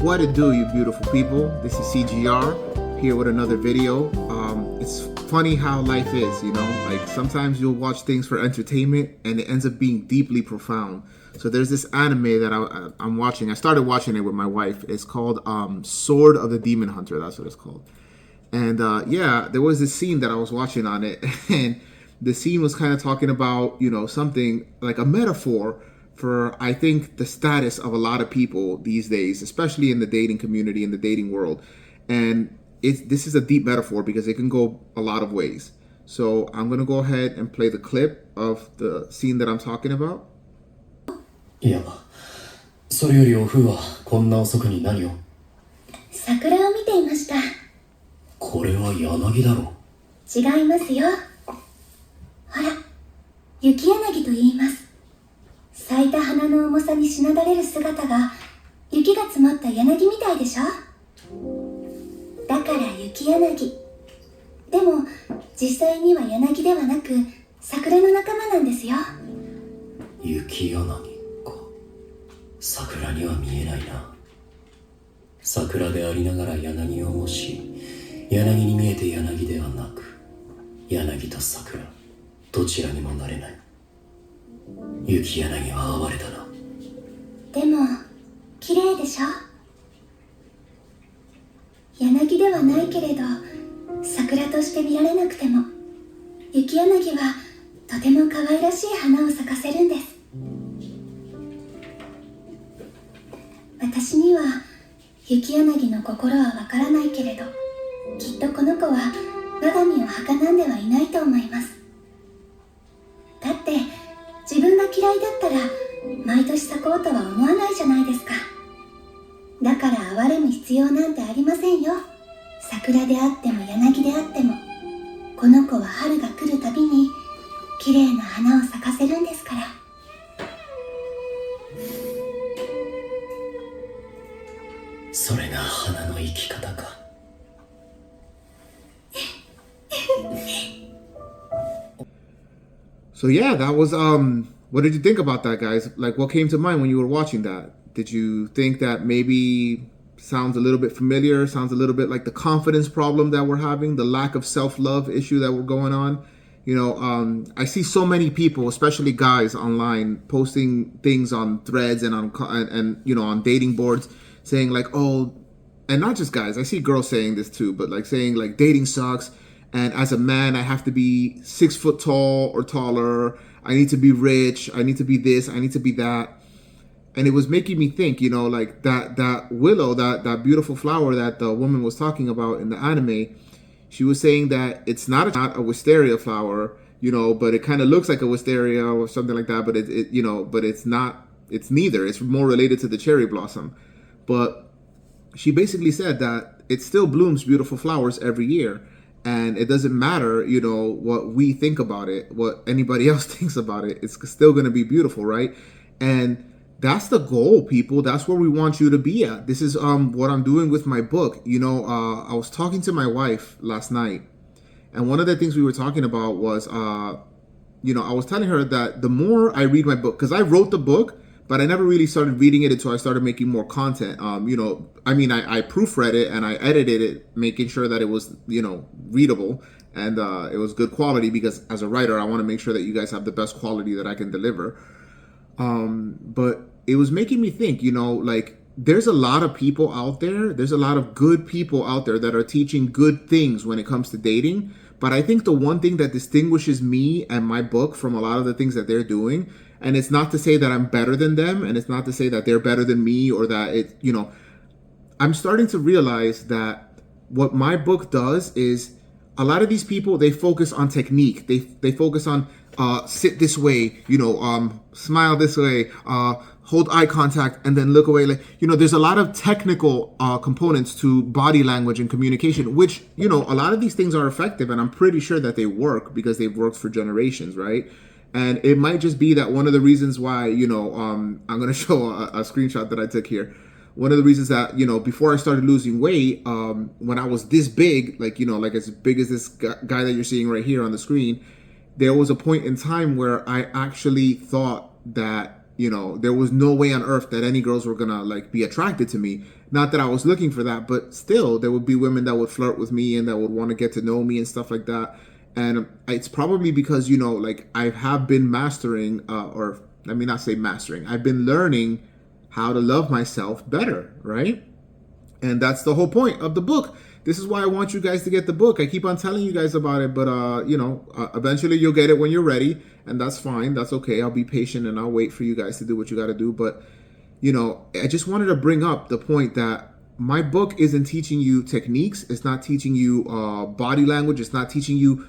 What it do, you beautiful people? This is CGR here with another video. It's funny how life is, you know, like sometimes you'll watch things for entertainment and it ends up being deeply profound. So there's this anime that I'm watching. I started watching it with my wife. It's called Sword of the Demon Hunter. That's what it's called. And yeah, there was this scene that I was watching on it, and the scene was kind of talking about, you know, something like a metaphor for, I think, the status of a lot of people these days, especially in the dating community, in the dating world. And this is a deep metaphor because it can go a lot of ways. So I'm going to go ahead and play the clip of the scene that I'm talking about. いや、それよりお風はこんな遅くに何を？桜を見ていました。これは柳だろ。違いますよ。ほら、雪柳と言います。咲いた花の重さにしなだれる姿が雪が積もった柳みたいでしょ。だから雪柳。でも実際には柳ではなく桜の仲間なんですよ。雪柳か。桜には見えないな。桜でありながら柳を模し、柳に見えて柳ではなく、柳と桜、どちらにもなれない。雪柳は哀れだな。でも綺麗でしょ。柳ではないけれど桜として見られなくても雪柳はとても可愛らしい花を咲かせるんです。私には雪柳の心はわからないけれど、きっとこの子は我が身を儚んではいないと思います。だって自分が嫌いだったら毎年咲こうとは思わないじゃないですか。だから哀れむ必要なんてありませんよ。桜であっても柳であっても、この子は春が来るたびに綺麗な花を咲かせるんですから。それが花の生き方か。So yeah, that was what did you think about that, guys? Like, what came to mind when you were watching that? Did you think that maybe sounds a little bit familiar, sounds a little bit like the confidence problem that we're having, the lack of self-love issue that we're going on? You know, I see so many people, especially guys online, posting things on threads and on you know, on dating boards, saying like, oh, and not just guys, I see girls saying this too, but like saying like dating sucks. And as a man, I have to be 6 foot tall or taller. I need to be rich. I need to be this. I need to be that. And it was making me think, you know, like that willow, that beautiful flower that the woman was talking about in the anime. She was saying that it's not a wisteria flower, you know, but it kind of looks like a wisteria or something like that. But it you know, but it's not. It's neither. It's more related to the cherry blossom. But she basically said that it still blooms beautiful flowers every year. And it doesn't matter, you know, what we think about it, what anybody else thinks about it. It's still going to be beautiful, right? And that's the goal, people. That's where we want you to be at. This is what I'm doing with my book. You know, I was talking to my wife last night, and one of the things we were talking about was, you know, I was telling her that the more I read my book, because I wrote the book, but I never really started reading it until I started making more content. You know, I mean, I proofread it and I edited it, making sure that it was, you know, readable and it was good quality, because as a writer, I want to make sure that you guys have the best quality that I can deliver. But it was making me think, you know, like there's a lot of people out there. There's a lot of good people out there that are teaching good things when it comes to dating. But I think the one thing that distinguishes me and my book from a lot of the things that they're doing, and it's not to say that I'm better than them, and it's not to say that they're better than me, or that it, you know, I'm starting to realize that what my book does is a lot of these people, they focus on technique. They focus on sit this way, you know, smile this way, hold eye contact, and then look away. Like, you know, there's a lot of technical components to body language and communication, which, you know, a lot of these things are effective, and I'm pretty sure that they work because they've worked for generations, right? And it might just be that one of the reasons why, you know, I'm going to show a screenshot that I took here. One of the reasons that, you know, before I started losing weight, when I was this big, like, you know, like as big as this guy that you're seeing right here on the screen, there was a point in time where I actually thought that there was no way on earth that any girls were gonna like be attracted to me. Not that I was looking for that, but still there would be women that would flirt with me and that would want to get to know me and stuff like that. And it's probably because like I have been mastering, or let me not say mastering, I've been learning how to love myself better, right? And that's the whole point of the book. This is why I want you guys to get the book. I keep on telling you guys about it, but eventually you'll get it when you're ready, and that's fine. That's okay. I'll be patient and I'll wait for you guys to do what you got to do. But I just wanted to bring up the point that my book isn't teaching you techniques. It's not teaching you body language. It's not teaching you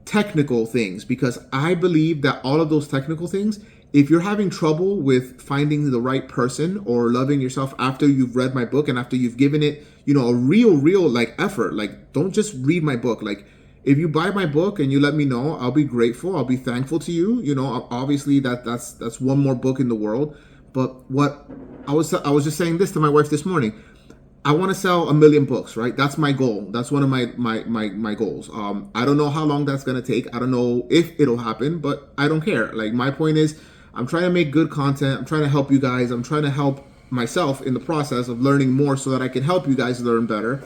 technical things, because I believe that all of those technical things, if you're having trouble with finding the right person or loving yourself after you've read my book and after you've given it, a real like effort, like don't just read my book. Like if you buy my book and you let me know, I'll be grateful. I'll be thankful to you. Obviously that's one more book in the world. But what I was just saying this to my wife this morning. I want to sell 1 million books, right? That's my goal. That's one of my goals. I don't know how long that's going to take. I don't know if it'll happen, but I don't care. Like my point is, I'm trying to make good content. I'm trying to help you guys. I'm trying to help myself in the process of learning more so that I can help you guys learn better.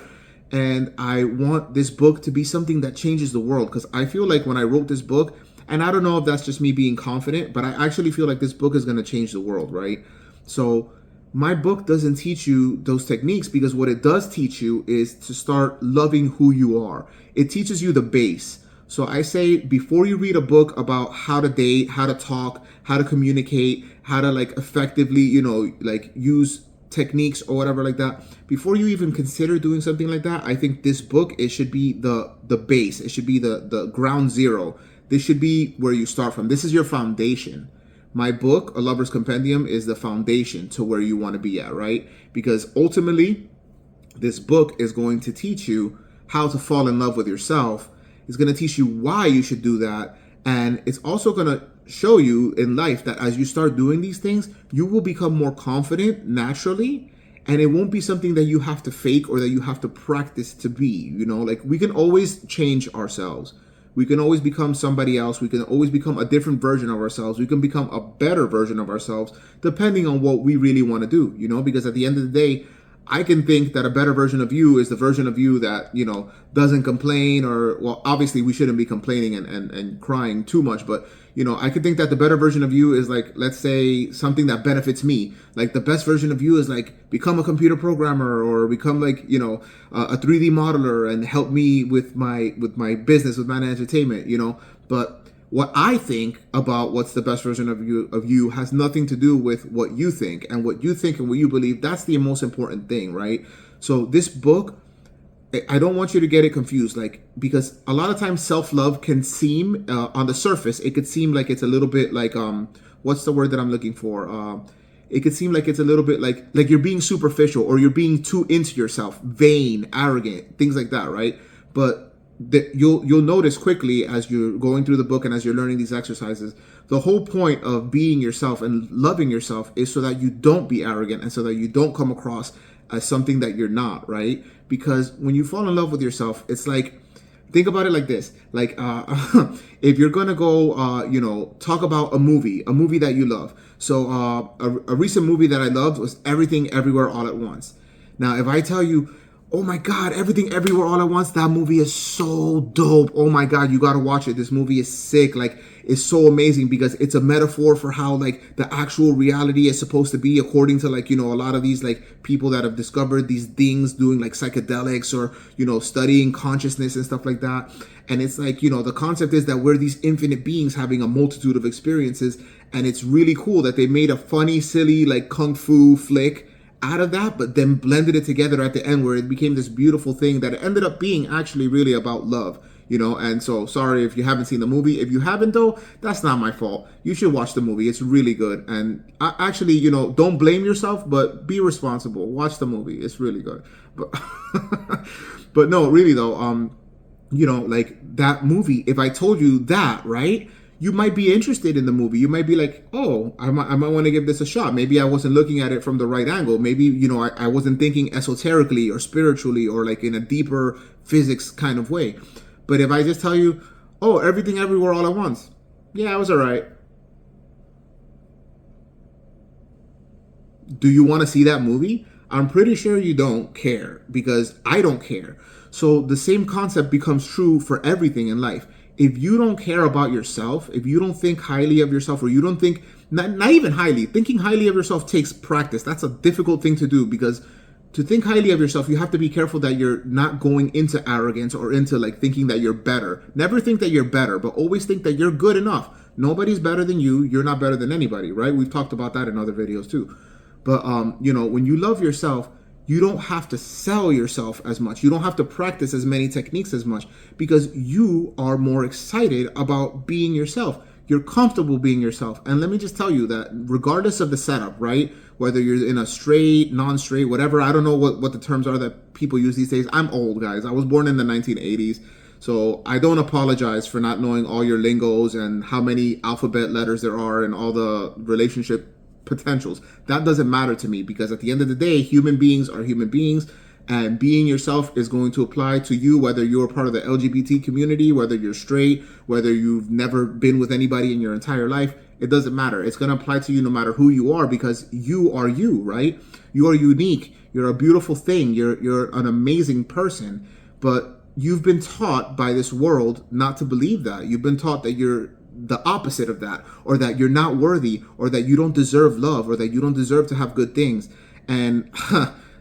And I want this book to be something that changes the world, because I feel like when I wrote this book, and I don't know if that's just me being confident, but I actually feel like this book is going to change the world, right? So my book doesn't teach you those techniques, because what it does teach you is to start loving who you are. It teaches you the base. So I say, before you read a book about how to date, how to talk, how to communicate, how to like effectively, like use techniques or whatever like that, before you even consider doing something like that, I think this book, it should be the base. It should be the ground zero. This should be where you start from. This is your foundation. My book, A Lover's Compendium, is the foundation to where you want to be at, right? Because ultimately, this book is going to teach you how to fall in love with yourself. It's going to teach you why you should do that. And it's also going to show you in life that as you start doing these things, you will become more confident naturally. And it won't be something that you have to fake or that you have to practice to be, like we can always change ourselves. We can always become somebody else. We can always become a different version of ourselves. We can become a better version of ourselves depending on what we really want to do, because at the end of the day, I can think that a better version of you is the version of you that, doesn't complain, or, well, obviously we shouldn't be complaining and crying too much, but, I could think that the better version of you is like, let's say something that benefits me. Like the best version of you is like become a computer programmer or become like, a 3D modeler and help me with my business, with my entertainment, but what I think about what's the best version of you has nothing to do with what you think, and what you think and what you believe. That's the most important thing, right? So this book, I don't want you to get it confused, like, because a lot of times self-love can seem on the surface, it could seem like it's a little bit like, what's the word that I'm looking for? It could seem like it's a little bit like you're being superficial, or you're being too into yourself, vain, arrogant, things like that, right? But you'll notice quickly as you're going through the book and as you're learning these exercises, the whole point of being yourself and loving yourself is so that you don't be arrogant and so that you don't come across as something that you're not, right? Because when you fall in love with yourself, it's like, think about it like this, like if you're gonna go talk about a movie that you love. So a recent movie that I loved was Everything Everywhere All at Once. Now if I tell you, oh my God, Everything Everywhere All at Once, that movie is so dope. Oh my God, you gotta watch it. This movie is sick. Like, it's so amazing because it's a metaphor for how like the actual reality is supposed to be, according to like, a lot of these like people that have discovered these things doing like psychedelics or, studying consciousness and stuff like that. And it's like, the concept is that we're these infinite beings having a multitude of experiences. And it's really cool that they made a funny, silly, like kung fu flick out of that, but then blended it together at the end where it became this beautiful thing that ended up being actually really about love, and so sorry if you haven't seen the movie. If you haven't though, that's not my fault. You should watch the movie. It's really good. And actually, don't blame yourself, but be responsible. Watch the movie. It's really good. But but no, really though, like that movie, if I told you that, right, you might be interested in the movie. You might be like, oh, I might want to give this a shot. Maybe I wasn't looking at it from the right angle. Maybe, I wasn't thinking esoterically or spiritually or like in a deeper physics kind of way. But if I just tell you, oh, Everything Everywhere All at Once, yeah, it was all right. Do you want to see that movie? I'm pretty sure you don't care, because I don't care. So the same concept becomes true for everything in life. If you don't care about yourself, if you don't think highly of yourself, or you don't think, not even highly, thinking highly of yourself takes practice. That's a difficult thing to do, because to think highly of yourself, you have to be careful that you're not going into arrogance or into like thinking that you're better. Never think that you're better, but always think that you're good enough. Nobody's better than you. You're not better than anybody, right? We've talked about that in other videos too. But when you love yourself, you don't have to sell yourself as much. You don't have to practice as many techniques as much, because you are more excited about being yourself. You're comfortable being yourself. And let me just tell you that regardless of the setup, right? Whether you're in a straight, non-straight, whatever, I don't know what the terms are that people use these days. I'm old, guys. I was born in the 1980s. So I don't apologize for not knowing all your lingos and how many alphabet letters there are and all the relationship potentials. That doesn't matter to me, because at the end of the day, human beings are human beings, and being yourself is going to apply to you, whether you're part of the LGBT community, whether you're straight, whether you've never been with anybody in your entire life. It doesn't matter. It's going to apply to you no matter who you are, because you are you, right? You are unique. You're a beautiful thing. You're an amazing person. But you've been taught by this world not to believe that. You've been taught that you're the opposite of that, or that you're not worthy, or that you don't deserve love, or that you don't deserve to have good things. And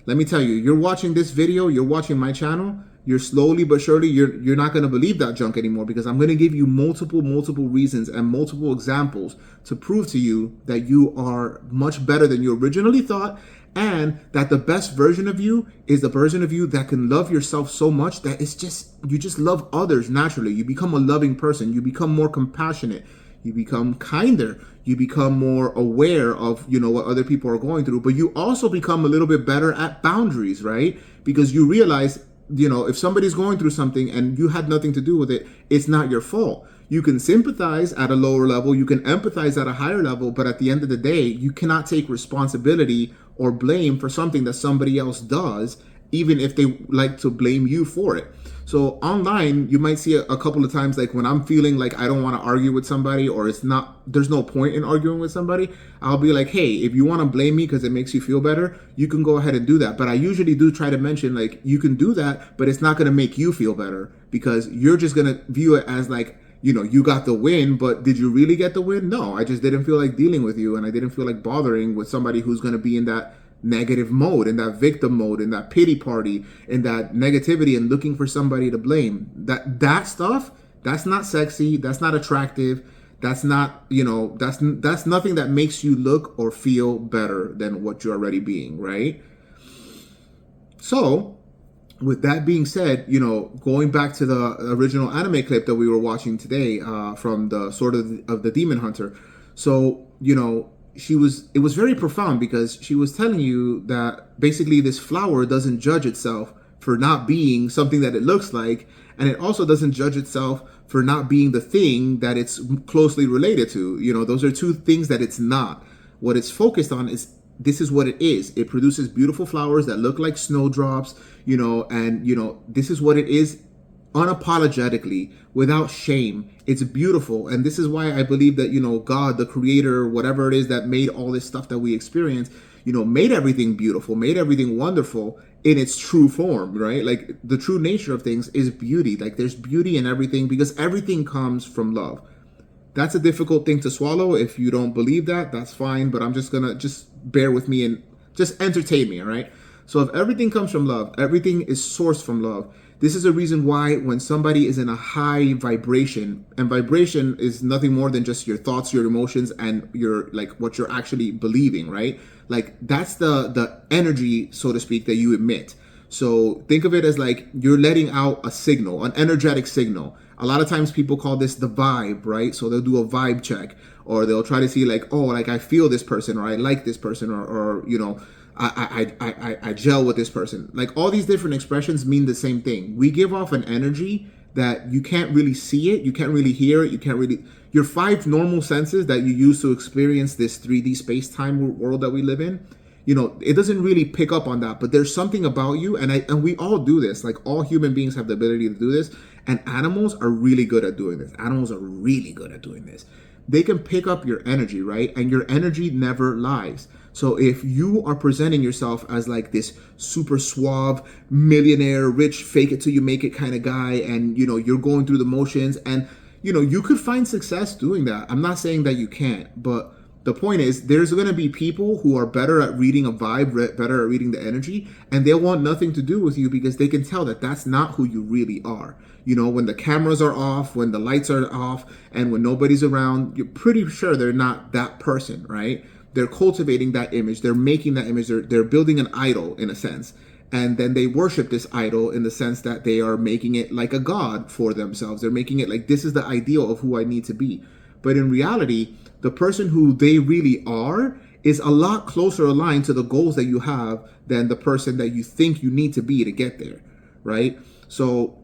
let me tell you, you're watching this video, you're watching my channel, you're slowly but surely, you're not going to believe that junk anymore, because I'm going to give you multiple reasons and multiple examples to prove to you that you are much better than you originally thought, and that the best version of you is the version of you that can love yourself so much that you just love others naturally. You become a loving person. You become more compassionate. You become kinder. You become more aware of, what other people are going through. But you also become a little bit better at boundaries, right? Because you realize, if somebody's going through something and you had nothing to do with it, it's not your fault. You can sympathize at a lower level, you can empathize at a higher level, but at the end of the day, you cannot take responsibility or blame for something that somebody else does, even if they like to blame you for it. So online, you might see a couple of times, like when I'm feeling like I don't want to argue with somebody, or there's no point in arguing with somebody, I'll be like, hey, if you want to blame me because it makes you feel better, you can go ahead and do that. But I usually do try to mention, like, you can do that, but it's not going to make you feel better, because you're just going to view it as like, you got the win, but did you really get the win? No, I just didn't feel like dealing with you, and I didn't feel like bothering with somebody who's going to be in that negative mode, in that victim mode, in that pity party, in that negativity and looking for somebody to blame. That stuff, that's not sexy, that's not attractive, that's not, that's nothing that makes you look or feel better than what you're already being, right? So, with that being said, going back to the original anime clip that we were watching today, from the Sword of the Demon Hunter. So, it was very profound, because she was telling you that basically this flower doesn't judge itself for not being something that it looks like, and it also doesn't judge itself for not being the thing that it's closely related to. Those are two things that it's not. What it's focused on is, this is what it is. It produces beautiful flowers that look like snowdrops, and this is what it is, unapologetically, without shame. It's beautiful. And this is why I believe that, God, the creator, whatever it is that made all this stuff that we experience, made everything beautiful, made everything wonderful in its true form, right? Like, the true nature of things is beauty. Like, there's beauty in everything, because everything comes from love. That's a difficult thing to swallow. If you don't believe that, that's fine, but I'm just gonna bear with me and just entertain me, all right? So if everything comes from love, everything is sourced from love. This is a reason why when somebody is in a high vibration, and vibration is nothing more than just your thoughts, your emotions, and your, like, what you're actually believing, right? Like, that's the energy, so to speak, that you emit. So think of it as like you're letting out a signal, an energetic signal. A lot of times people call this the vibe, right? So they'll do a vibe check, or they'll try to see like, oh, like I feel this person, or I like this person, or I gel with this person. Like, all these different expressions mean the same thing. We give off an energy that you can't really see it, you can't really hear it, you can't really, your five normal senses that you use to experience this 3D space-time world that we live in, it doesn't really pick up on that, but there's something about you, and we all do this. Like, all human beings have the ability to do this, and animals are really good at doing this. Animals are really good at doing this. They can pick up your energy, right? And your energy never lies. So if you are presenting yourself as like this super suave millionaire, rich, fake it till you make it kind of guy, and you're going through the motions, and you could find success doing that. I'm not saying that you can't, but the point is, there's going to be people who are better at reading a vibe, better at reading the energy, and they'll want nothing to do with you because they can tell that that's not who you really are. When the cameras are off, when the lights are off, and when nobody's around, you're pretty sure they're not that person, right? They're cultivating that image. They're making that image. They're building an idol in a sense. And then they worship this idol in the sense that they are making it like a god for themselves. They're making it like, this is the ideal of who I need to be. But in reality, the person who they really are is a lot closer aligned to the goals that you have than the person that you think you need to be to get there, right? So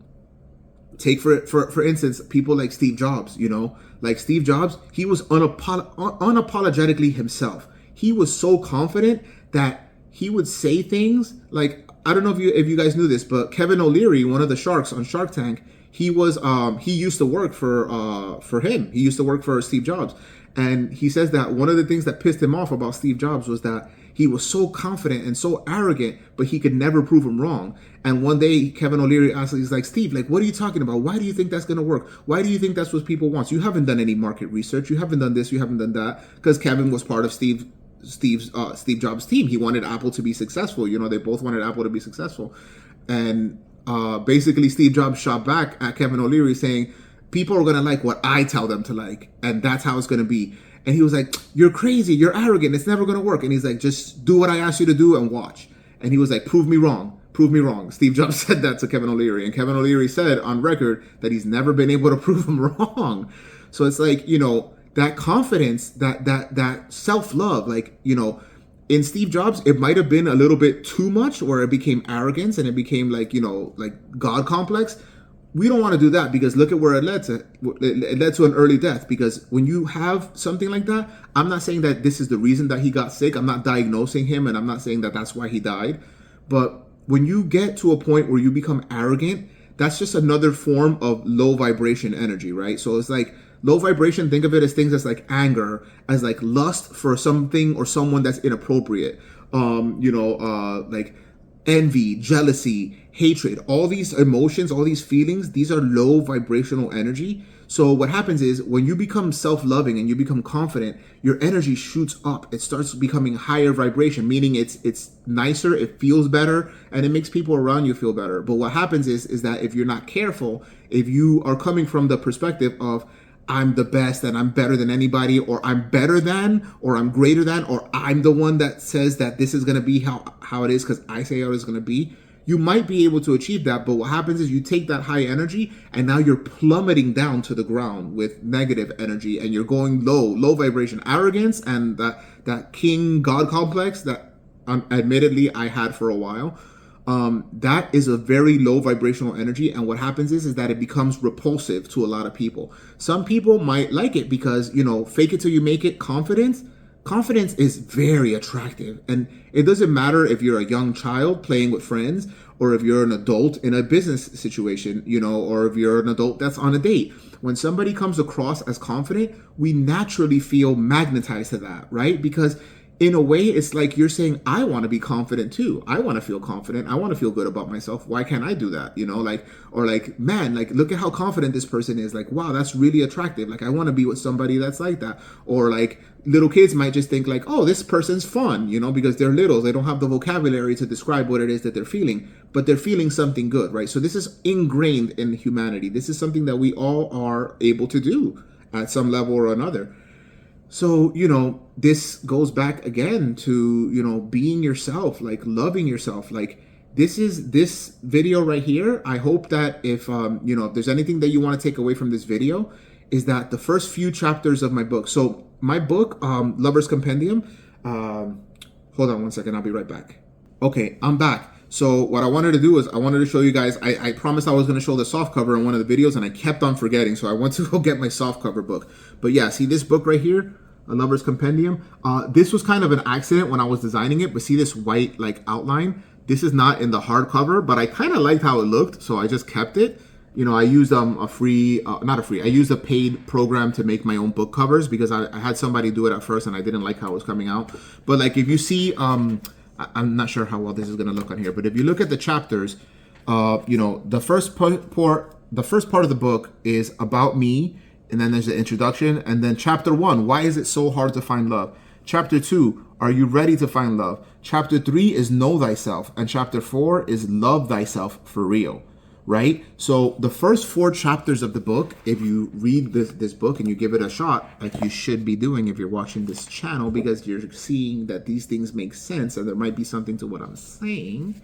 take for instance, people like Steve Jobs, like Steve Jobs, he was unapologetically himself. He was so confident that he would say things like, I don't know if you guys knew this, but Kevin O'Leary, one of the sharks on Shark Tank, he used to work for him. He used to work for Steve Jobs. And he says that one of the things that pissed him off about Steve Jobs was that he was so confident and so arrogant, but he could never prove him wrong. And one day, Kevin O'Leary asked, he's like, Steve, like, what are you talking about? Why do you think that's going to work? Why do you think that's what people want? You haven't done any market research. You haven't done this. You haven't done that. Because Kevin was part of Steve Jobs' team. He wanted Apple to be successful. They both wanted Apple to be successful. And basically, Steve Jobs shot back at Kevin O'Leary saying, people are going to like what I tell them to like, and that's how it's going to be. And he was like, you're crazy, you're arrogant, it's never going to work. And he's like, just do what I asked you to do and watch. And he was like, prove me wrong. Steve Jobs said that to Kevin O'Leary, and Kevin O'Leary said on record that he's never been able to prove him wrong. So it's like, that confidence, that self-love, like, in Steve Jobs, it might have been a little bit too much, where it became arrogance and it became like, like God complex. We don't want to do that, because look at where it led to. It led to an early death. Because when you have something like that, I'm not saying that this is the reason that he got sick. I'm not diagnosing him, and I'm not saying that that's why he died. But when you get to a point where you become arrogant, that's just another form of low vibration energy, right? So it's like low vibration. Think of it as things as like anger, as like lust for something or someone that's inappropriate. Like envy, jealousy, hatred, all these emotions, all these feelings, these are low vibrational energy. So what happens is, when you become self-loving and you become confident, your energy shoots up. It starts becoming higher vibration, meaning it's nicer, it feels better, and it makes people around you feel better. But what happens is that if you're not careful, if you are coming from the perspective of, I'm the best and I'm better than anybody, or I'm better than, or I'm greater than, or I'm the one that says that this is going to be how it is because I say how it's going to be, you might be able to achieve that. But what happens is you take that high energy and now you're plummeting down to the ground with negative energy, and you're going low vibration arrogance, and that king god complex that admittedly I had for a while. That is a very low vibrational energy, and what happens is that it becomes repulsive to a lot of people. Some people might like it because, fake it till you make it confidence is very attractive. And it doesn't matter if you're a young child playing with friends, or if you're an adult in a business situation, or if you're an adult that's on a date. When somebody comes across as confident, we naturally feel magnetized to that, right? Because in a way, it's like you're saying, I want to be confident too. I want to feel confident. I want to feel good about myself. Why can't I do that? Man, like, look at how confident this person is. Like, wow, that's really attractive. Like, I want to be with somebody that's like that. Or like, little kids might just think like, oh, this person's fun, because they're little. They don't have the vocabulary to describe what it is that they're feeling, but they're feeling something good, right? So this is ingrained in humanity. This is something that we all are able to do at some level or another. So, this goes back again to, being yourself, like loving yourself. Like, this video right here. I hope that if there's anything that you want to take away from this video, is that the first few chapters of my book. So my book, Lover's Compendium, hold on one second. I'll be right back. Okay, I'm back. So what I wanted to do is I wanted to show you guys, I promised I was going to show the soft cover in one of the videos, and I kept on forgetting. So I went to go get my soft cover book. But yeah, see this book right here, A Lover's Compendium. This was kind of an accident when I was designing it, but see this white like outline? This is not in the hardcover, but I kind of liked how it looked, so I just kept it. I used a free, not a free, I used a paid program to make my own book covers because I had somebody do it at first and I didn't like how it was coming out. But like if you see, I'm not sure how well this is going to look on here, but if you look at the chapters, the first part of the book is about me, and then there's the introduction, and then chapter 1, why is it so hard to find love? Chapter 2, are you ready to find love? Chapter 3 is know thyself, and chapter 4 is love thyself for real. Right? So the first 4 chapters of the book, if you read this book and you give it a shot, like you should be doing if you're watching this channel, because you're seeing that these things make sense and there might be something to what I'm saying.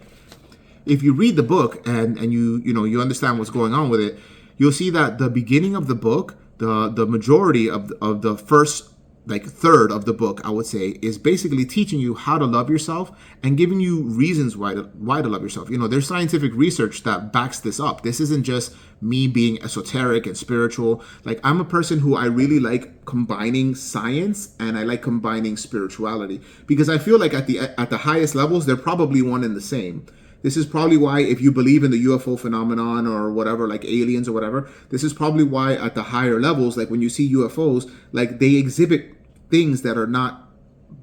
If you read the book and you understand what's going on with it, you'll see that the beginning of the book, the majority of the first third of the book, I would say, is basically teaching you how to love yourself and giving you reasons why to love yourself. There's scientific research that backs this up. This isn't just me being esoteric and spiritual. Like, I'm a person who I really like combining science and I like combining spirituality, because I feel like at the highest levels, they're probably one and the same. This is probably why, if you believe in the UFO phenomenon or whatever, like aliens or whatever, this is probably why at the higher levels, like when you see UFOs, like they exhibit things that are not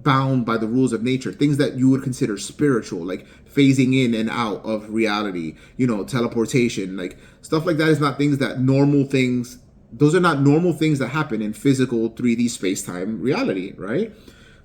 bound by the rules of nature, things that you would consider spiritual, like phasing in and out of reality, teleportation, like stuff like that is not things that those are not normal things that happen in physical 3D space-time reality, right?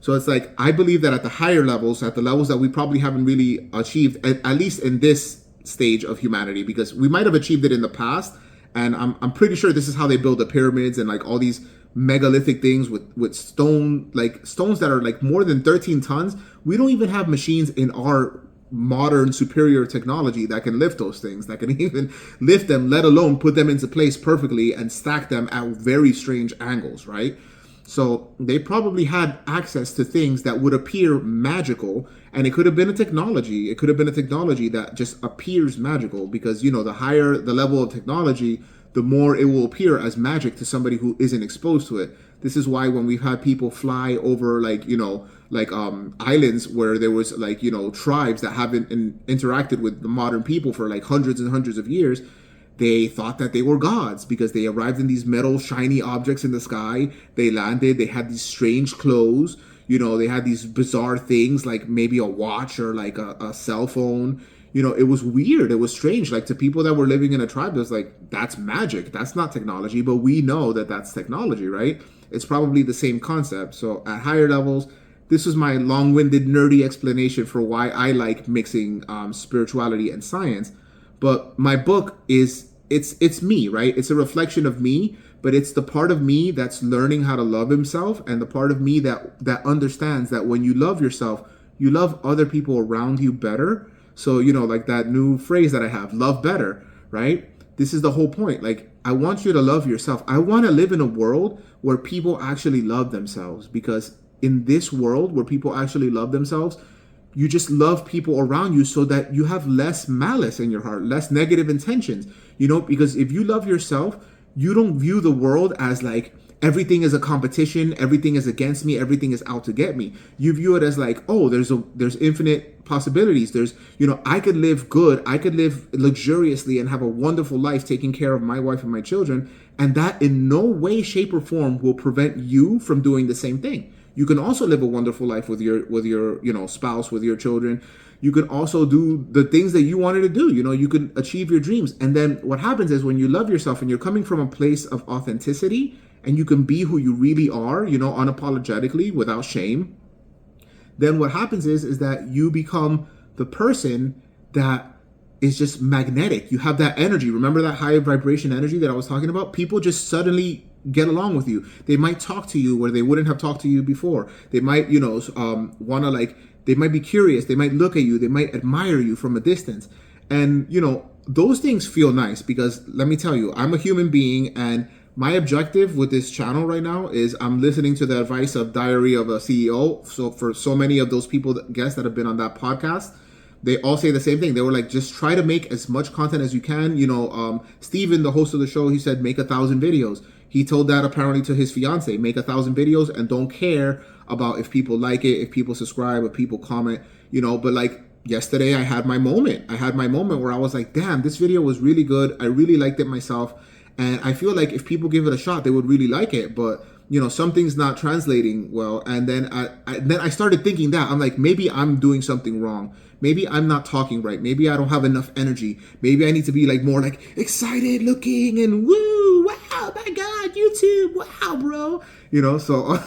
So it's like, I believe that at the higher levels, at the levels that we probably haven't really achieved, at least in this stage of humanity, because we might have achieved it in the past, and I'm pretty sure this is how they build the pyramids and like all these megalithic things with stones that are like more than 13 tons. We don't even have machines in our modern superior technology that can lift those things, that can even lift them, let alone put them into place perfectly and stack them at very strange angles, right? So they probably had access to things that would appear magical, and it could have been a technology. It could have been a technology that just appears magical because, the higher the level of technology, the more it will appear as magic to somebody who isn't exposed to it. This is why when we've had people fly over islands where there was tribes that haven't interacted with the modern people for like hundreds and hundreds of years, they thought that they were gods because they arrived in these metal shiny objects in the sky. They landed, they had these strange clothes, they had these bizarre things like maybe a watch or like a cell phone. It was weird. It was strange. Like, to people that were living in a tribe, it was like, that's magic. That's not technology, but we know that that's technology, right? It's probably the same concept. So at higher levels, this was my long-winded, nerdy explanation for why I like mixing spirituality and science. But my book it's me, right? It's a reflection of me, but it's the part of me that's learning how to love himself, and the part of me that understands that when you love yourself, you love other people around you better. So, like that new phrase that I have, love better, right? This is the whole point. Like, I want you to love yourself. I want to live in a world where people actually love themselves, because in this world where people actually love themselves, you just love people around you so that you have less malice in your heart, less negative intentions, because if you love yourself, you don't view the world as like, everything is a competition, everything is against me, everything is out to get me. You view it as like, oh, there's infinite possibilities. There's, I could live good, I could live luxuriously and have a wonderful life taking care of my wife and my children, and that in no way, shape, or form will prevent you from doing the same thing. You can also live a wonderful life with your spouse, with your children. You can also do the things that you wanted to do. You can achieve your dreams. And then what happens is, when you love yourself and you're coming from a place of authenticity, and you can be who you really are, unapologetically, without shame, then what happens is that you become the person that is just magnetic. You have that energy. Remember that high vibration energy that I was talking about? People just suddenly get along with you. They might talk to you where they wouldn't have talked to you before. They might, they might be curious. They might look at you. They might admire you from a distance. And, those things feel nice, because let me tell you, I'm a human being, and my objective with this channel right now is I'm listening to the advice of Diary of a CEO. So for so many of those guests that have been on that podcast, they all say the same thing. They were like, just try to make as much content as you can. Steven, the host of the show, he said, make 1,000 videos. He told that apparently to his fiance, make 1,000 videos and don't care about if people like it, if people subscribe, if people comment, but like, yesterday I had my moment. I had my moment where I was like, damn, this video was really good. I really liked it myself. And I feel like if people give it a shot, they would really like it. But, you know, something's not translating well. And then I started thinking that. I'm like, maybe I'm doing something wrong. Maybe I'm not talking right. Maybe I don't have enough energy. Maybe I need to be like more like excited looking and woo, wow, my God, YouTube, wow, bro. You know, so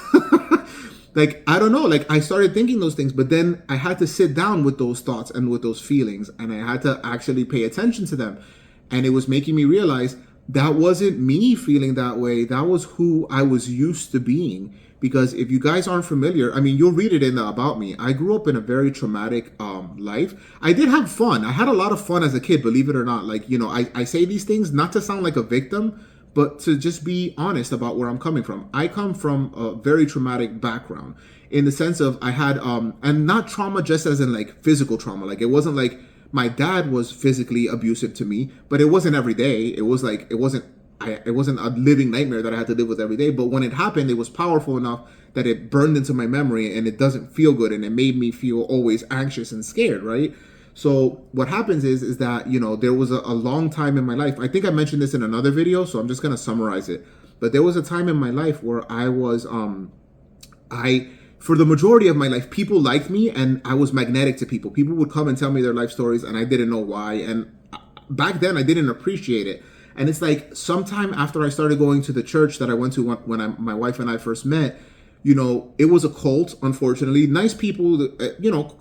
like, I don't know, like I started thinking those things, but then I had to sit down with those thoughts and with those feelings, and I had to actually pay attention to them. And it was making me realize that wasn't me feeling that way. That was who I was used to being. Because if you guys aren't familiar, I mean, you'll read it in the About Me. I grew up in a very traumatic life. I did have fun. I had a lot of fun as a kid, believe it or not. Like, you know, I say these things not to sound like a victim, but to just be honest about where I'm coming from. I come from a very traumatic background in the sense of I had, and not trauma just as in like physical trauma. Like, it wasn't like my dad was physically abusive to me, but it wasn't every day. It was like, it wasn't a living nightmare that I had to live with every day. But when it happened, it was powerful enough that it burned into my memory, and it doesn't feel good, and it made me feel always anxious and scared, right? So what happens is that, you know, there was a long time in my life. I think I mentioned this in another video, so I'm just going to summarize it. But there was a time in my life where I was, for the majority of my life, people liked me, and I was magnetic to people. People would come and tell me their life stories, and I didn't know why. And back then, I didn't appreciate it. And it's like sometime after I started going to the church that I went to when my wife and I first met, you know, it was a cult, unfortunately. Nice people, you know,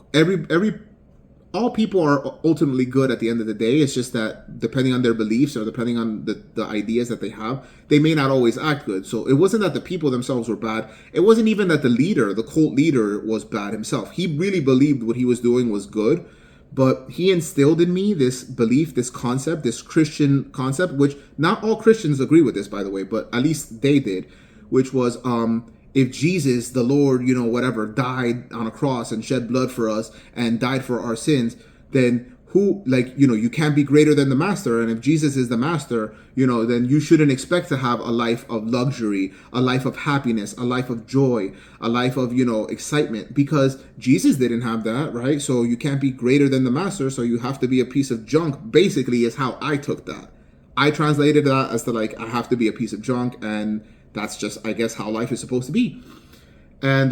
all people are ultimately good at the end of the day. It's just that depending on their beliefs or depending on the ideas that they have, they may not always act good. So it wasn't that the people themselves were bad. It wasn't even that the cult leader was bad himself. He really believed what he was doing was good. But he instilled in me this belief, this concept, this Christian concept, which not all Christians agree with this, by the way, but at least they did, which was if Jesus, the Lord, you know, whatever, died on a cross and shed blood for us and died for our sins, then who, like, you know, you can't be greater than the master. And if Jesus is the master, you know, then you shouldn't expect to have a life of luxury, a life of happiness, a life of joy, a life of, you know, excitement, because Jesus didn't have that, right? So you can't be greater than the master. So you have to be a piece of junk, basically, is how I took that. I translated that as to like, I have to be a piece of junk. And that's just, I guess, how life is supposed to be. And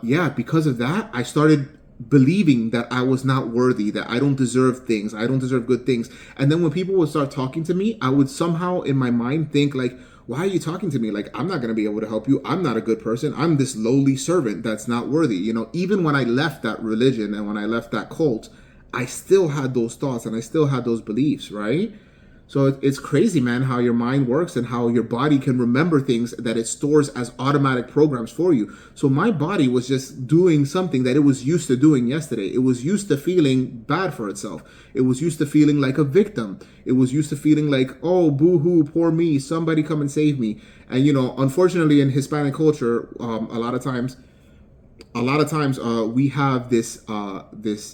yeah, because of that, I started believing that I was not worthy, that I don't deserve things, I don't deserve good things. And then when people would start talking to me, I would somehow in my mind think like, why are you talking to me? Like, I'm not going to be able to help you. I'm not a good person. I'm this lowly servant that's not worthy. You know, even when I left that religion and when I left that cult, I still had those thoughts and I still had those beliefs, right? So it's crazy, man, how your mind works and how your body can remember things that it stores as automatic programs for you. So my body was just doing something that it was used to doing yesterday. It was used to feeling bad for itself. It was used to feeling like a victim. It was used to feeling like, oh, boo-hoo, poor me, somebody come and save me. And, you know, unfortunately in Hispanic culture, a lot of times we have this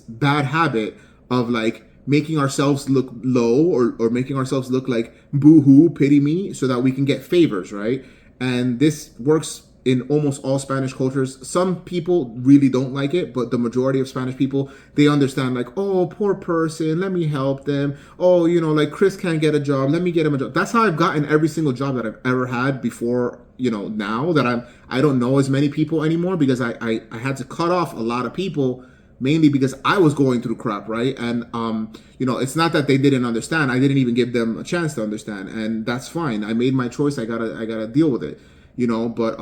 bad habit of like making ourselves look low or making ourselves look like boo-hoo, pity me, so that we can get favors, right? And this works in almost all Spanish cultures. Some people really don't like it, but the majority of Spanish people, they understand like, oh, poor person, let me help them. Oh, you know, like Chris can't get a job, let me get him a job. That's how I've gotten every single job that I've ever had before, you know, now that I don't know as many people anymore, because I had to cut off a lot of people, mainly because I was going through crap, right? And, you know, it's not that they didn't understand. I didn't even give them a chance to understand. And that's fine. I made my choice. I gotta deal with it, you know? But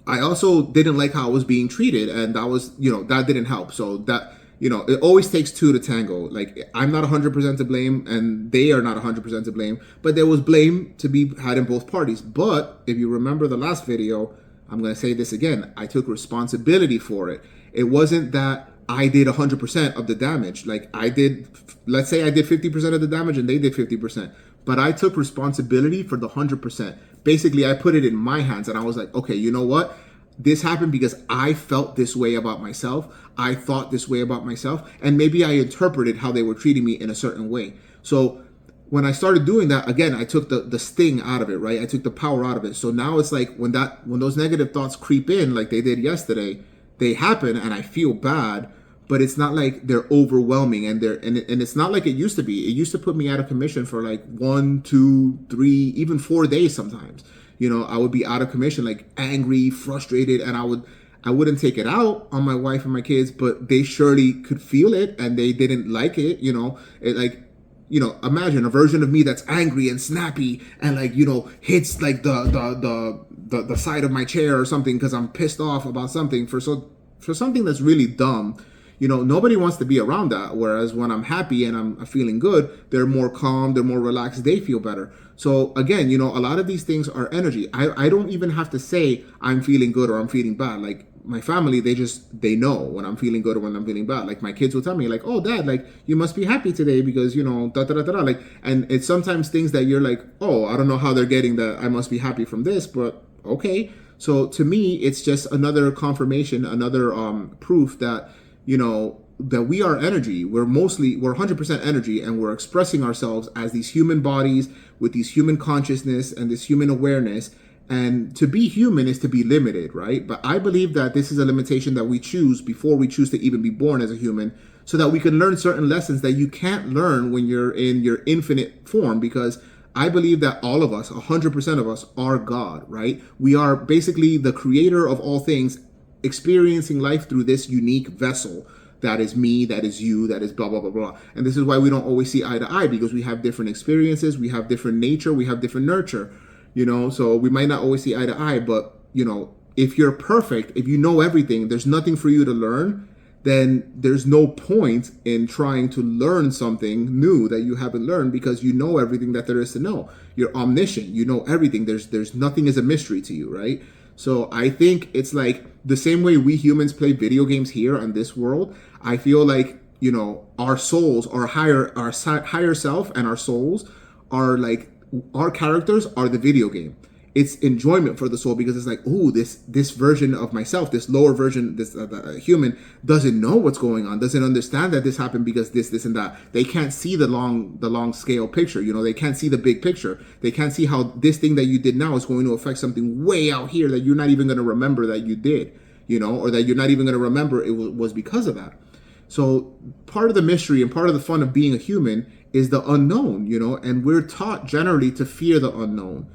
I also didn't like how I was being treated. And that was, you know, that didn't help. So that, you know, it always takes two to tango. Like, I'm not 100% to blame and they are not 100% to blame. But there was blame to be had in both parties. But if you remember the last video, I'm going to say this again. I took responsibility for it. It wasn't that I did 100% of the damage. Like I did, let's say I did 50% of the damage and they did 50%. But I took responsibility for the 100%. Basically, I put it in my hands and I was like, okay, you know what? This happened because I felt this way about myself. I thought this way about myself. And maybe I interpreted how they were treating me in a certain way. So when I started doing that, again, I took the sting out of it, right? I took the power out of it. So now it's like when those negative thoughts creep in, like they did yesterday, they happen and I feel bad, but it's not like they're overwhelming, and it's not like it used to be. It used to put me out of commission for like 1, 2, 3, even 4 days sometimes. I would be out of commission, like angry, frustrated, and I wouldn't take it out on my wife and my kids, but they surely could feel it, and they didn't like it. Imagine a version of me that's angry and snappy and like, hits like the side of my chair or something because I'm pissed off about something for something that's really dumb. Nobody wants to be around that. Whereas when I'm happy and I'm feeling good, they're more calm, they're more relaxed, they feel better. So again, a lot of these things are energy. I don't even have to say I'm feeling good or I'm feeling bad. Like my family, they know when I'm feeling good or when I'm feeling bad. Like my kids will tell me like, oh dad, like you must be happy today because, da da da da. Like, and it's sometimes things that you're like, oh, I don't know how they're getting that I must be happy from this, but okay. So to me, it's just another confirmation, another proof that, that we are energy. We're 100% energy, and we're expressing ourselves as these human bodies with these human consciousness and this human awareness. And to be human is to be limited, right? But I believe that this is a limitation that we choose before we choose to even be born as a human, so that we can learn certain lessons that you can't learn when you're in your infinite form, because I believe that all of us, 100% of us, are God, right? We are basically the creator of all things, experiencing life through this unique vessel that is me, that is you, that is blah, blah, blah, blah. And this is why we don't always see eye to eye, because we have different experiences, we have different nature, we have different nurture, so we might not always see eye to eye, but, if you're perfect, if you know everything, there's nothing for you to learn, then there's no point in trying to learn something new that you haven't learned, because you know everything that there is to know. You're omniscient, you know everything. There's nothing is a mystery to you, right? So I think it's like the same way we humans play video games here on this world. I feel like, our souls, our higher self and our souls are like, our characters are the video game. It's enjoyment for the soul, because it's like, ooh, this version of myself, this lower version, this human doesn't know what's going on, doesn't understand that this happened because this and that. They can't see the long scale picture. They can't see the big picture. They can't see how this thing that you did now is going to affect something way out here that you're not even going to remember that you did, or that you're not even going to remember it was because of that. So part of the mystery and part of the fun of being a human is the unknown, and we're taught generally to fear the unknown.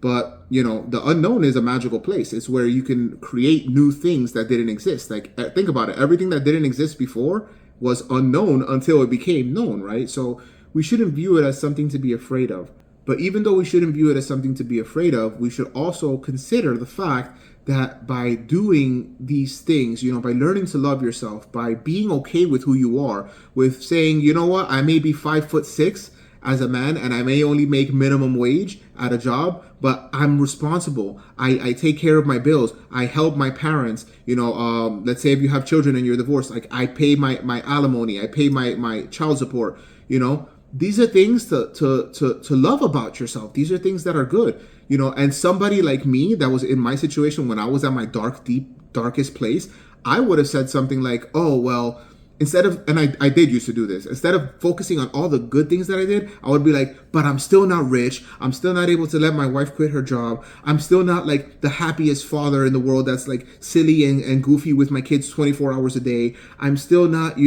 But, the unknown is a magical place. It's where you can create new things that didn't exist. Like, think about it. Everything that didn't exist before was unknown until it became known, right? So we shouldn't view it as something to be afraid of. But even though we shouldn't view it as something to be afraid of, we should also consider the fact that by doing these things, by learning to love yourself, by being okay with who you are, with saying, you know what, I may be 5'6" as a man, and I may only make minimum wage at a job, but I'm responsible. I take care of my bills. I help my parents. Let's say if you have children and you're divorced, like I pay my alimony, I pay my child support. These are things to love about yourself. These are things that are good. And somebody like me that was in my situation when I was at my darkest place, I would have said something like, oh, well, instead of, and I did used to do this, instead of focusing on all the good things that I did, I would be like, but I'm still not rich. I'm still not able to let my wife quit her job. I'm still not like the happiest father in the world that's like silly and goofy with my kids 24 hours a day. I'm still not,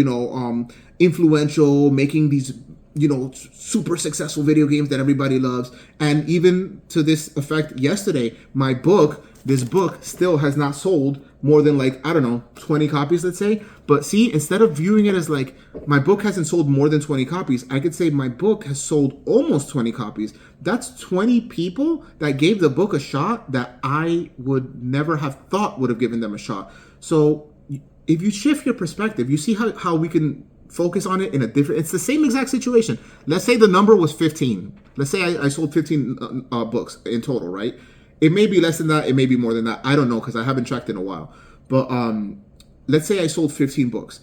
influential, making these, super successful video games that everybody loves. And even to this effect, yesterday, this book still has not sold more than 20 copies, let's say. But see, instead of viewing it as like, my book hasn't sold more than 20 copies, I could say my book has sold almost 20 copies. That's 20 people that gave the book a shot that I would never have thought would have given them a shot. So if you shift your perspective, you see how we can focus on it in a different, it's the same exact situation. Let's say the number was 15. Let's say I sold 15 books in total, right? It may be less than that. It may be more than that. I don't know, because I haven't tracked in a while. But let's say I sold 15 books.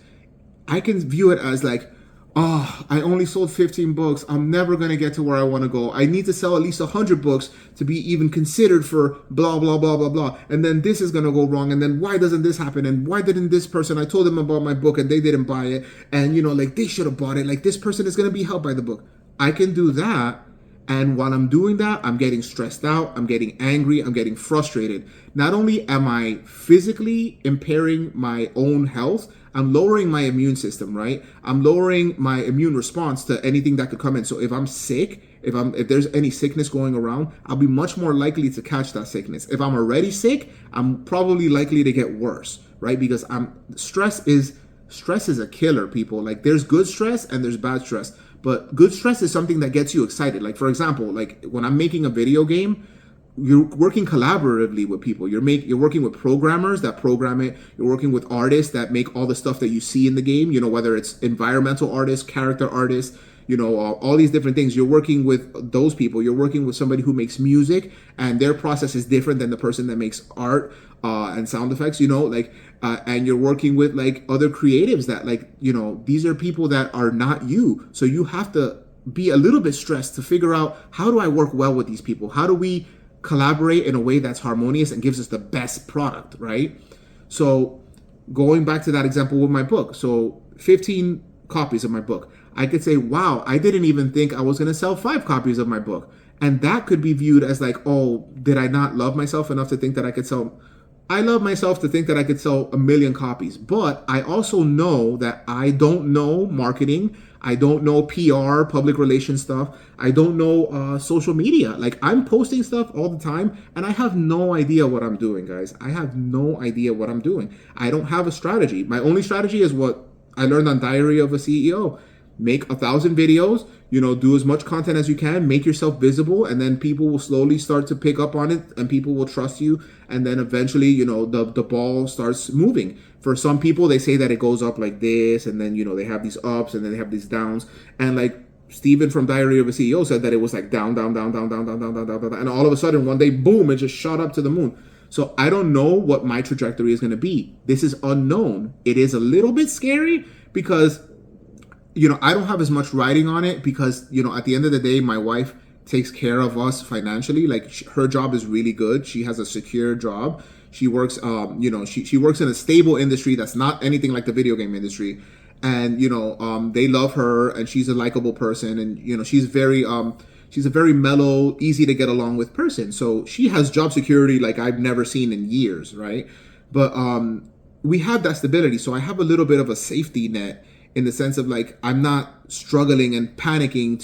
I can view it as like, oh, I only sold 15 books. I'm never going to get to where I want to go. I need to sell at least 100 books to be even considered for blah, blah, blah, blah, blah. And then this is going to go wrong. And then why doesn't this happen? And why didn't this person, I told them about my book and they didn't buy it. And, they should have bought it. Like, this person is going to be helped by the book. I can do that. And while I'm doing that, I'm getting stressed out, I'm getting angry, I'm getting frustrated. Not only am I physically impairing my own health, I'm lowering my immune system, right? I'm lowering my immune response to anything that could come in. So if I'm sick, if there's any sickness going around, I'll be much more likely to catch that sickness. If I'm already sick, I'm probably likely to get worse, right? Because stress is a killer, people. Like, there's good stress and there's bad stress. But good stress is something that gets you excited. Like, for example, like when I'm making a video game, you're working collaboratively with people. You're working with programmers that program it. You're working with artists that make all the stuff that you see in the game. You know, whether it's environmental artists, character artists, you know, all these different things. You're working with those people. You're working with somebody who makes music, and their process is different than the person that makes art and sound effects. You know, like, and you're working with like other creatives that, like, you know, these are people that are not you. So you have to be a little bit stressed to figure out, how do I work well with these people? How do we collaborate in a way that's harmonious and gives us the best product, right? So going back to that example with my book, so 15 copies of my book, I could say, wow, I didn't even think I was going to sell 5 copies of my book. And that could be viewed as like, oh, did I not love myself enough to think that I could sell? I love myself to think that I could sell 1 million copies. But I also know that I don't know marketing. I don't know PR, public relations stuff. I don't know social media. Like, I'm posting stuff all the time, and I have no idea what I'm doing, guys. I have no idea what I'm doing. I don't have a strategy. My only strategy is what I learned on Diary of a CEO. Make 1,000 videos, you know, do as much content as you can, make yourself visible, and then people will slowly start to pick up on it, and people will trust you, and then eventually, you know, the ball starts moving. For some people, they say that it goes up like this, and then, you know, they have these ups, and then they have these downs, and like Steven from Diary of a CEO said that it was like down, down, down, down, down, down, down, down, down, down, and all of a sudden, one day, boom, it just shot up to the moon. So I don't know what my trajectory is going to be. This is unknown. It is a little bit scary because, you know, I don't have as much writing on it because, you know, at the end of the day, my wife takes care of us financially. Like, her job is really good. She has a secure job. She works, you know, she works in a stable industry that's not anything like the video game industry. And, you know, they love her, and she's a likable person. And, you know, she's a very mellow, easy to get along with person. So she has job security like I've never seen in years, right? But we have that stability. So I have a little bit of a safety net, in the sense of like, I'm not struggling and panicking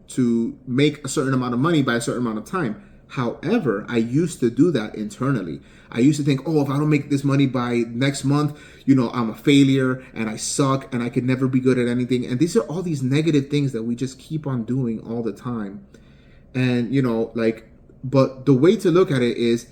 to make a certain amount of money by a certain amount of time. However, I used to do that internally. I used to think, oh, if I don't make this money by next month, you know, I'm a failure and I suck and I could never be good at anything. And these are all these negative things that we just keep on doing all the time. And, you know, like, but the way to look at it is,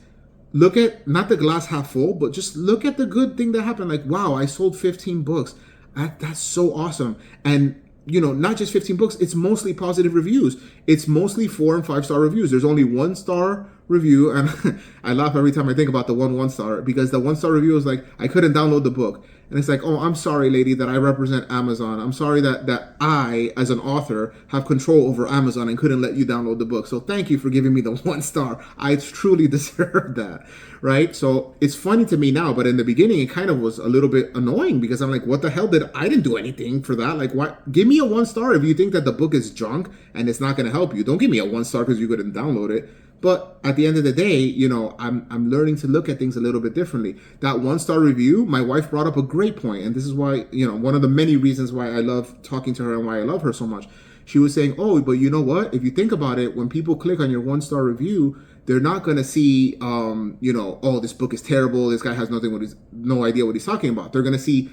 look at not the glass half full, but just look at the good thing that happened. Like, wow, I sold 15 books. That's so awesome. And, you know, not just 15 books, it's mostly positive reviews. It's mostly 4 and 5 star reviews. There's only 1 star review, and I laugh every time I think about the 1 star, because the 1 star review is like, I couldn't download the book. And it's like, oh, I'm sorry, lady, that I represent Amazon. I'm sorry that I, as an author, have control over Amazon and couldn't let you download the book. So thank you for giving me the 1 star. I truly deserve that, right? So it's funny to me now, but in the beginning, it kind of was a little bit annoying, because I'm like, what the hell I didn't do anything for that. Like, what? Give me a 1 star if you think that the book is junk and it's not going to help you. Don't give me a 1 star because you couldn't download it. But at the end of the day, you know, I'm learning to look at things a little bit differently. That 1 star review, my wife brought up a great point, and this is why, you know, one of the many reasons why I love talking to her and why I love her so much. She was saying, oh, but you know what? If you think about it, when people click on your 1 star review, they're not going to see, you know, oh, this book is terrible. This guy has no idea what he's talking about. They're going to see,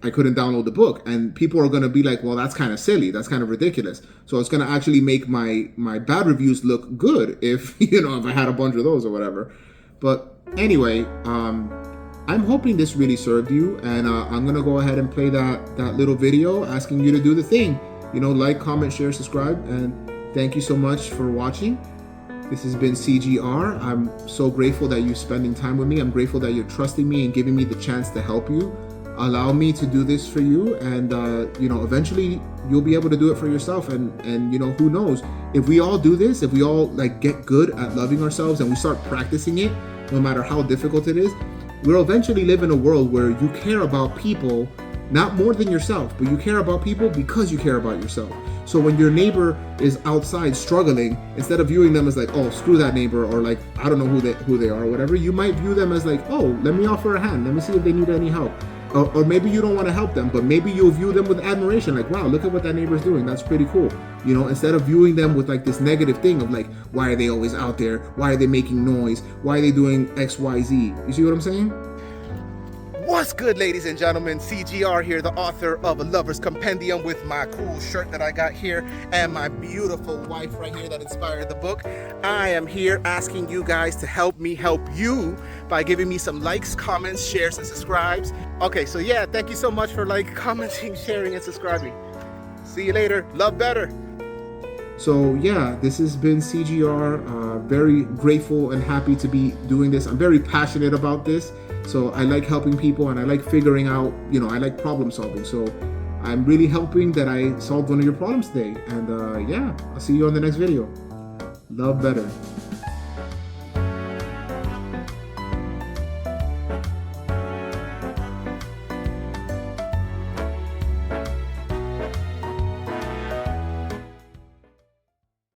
I couldn't download the book, and people are going to be like, well, that's kind of silly, that's kind of ridiculous. So it's going to actually make my bad reviews look good if, you know, if I had a bunch of those or whatever. But anyway, I'm hoping this really served you, and I'm going to go ahead and play that little video asking you to do the thing, you know, like, comment, share, subscribe, and thank you so much for watching. This has been CGR. I'm so grateful that you're spending time with me. I'm grateful that you're trusting me and giving me the chance to help you. Allow me to do this for you, and you know, eventually you'll be able to do it for yourself. And you know, who knows, if we all do this, if we all like get good at loving ourselves and we start practicing it, no matter how difficult it is, we'll eventually live in a world where you care about people not more than yourself, but you care about people because you care about yourself. So when your neighbor is outside struggling, instead of viewing them as like, oh, screw that neighbor, or like, I don't know who they are or whatever, you might view them as like, oh, let me offer a hand, let me see if they need any help. Or maybe you don't want to help them, but maybe you'll view them with admiration, like, wow, look at what that neighbor's doing, that's pretty cool. You know, instead of viewing them with like this negative thing of like, why are they always out there, why are they making noise, why are they doing XYZ? You see what I'm saying? What's good, ladies and gentlemen? CGR here, the author of A Lover's Compendium, with my cool shirt that I got here and my beautiful wife right here that inspired the book. I am here asking you guys to help me help you by giving me some likes, comments, shares, and subscribes. Okay, so yeah, thank you so much for like, commenting, sharing, and subscribing. See you later. Love better. So yeah, this has been CGR. Very grateful and happy to be doing this. I'm very passionate about this. So I like helping people and I like figuring out, you know, I like problem solving. So I'm really hoping that I solved one of your problems today. And yeah, I'll see you on the next video. Love better.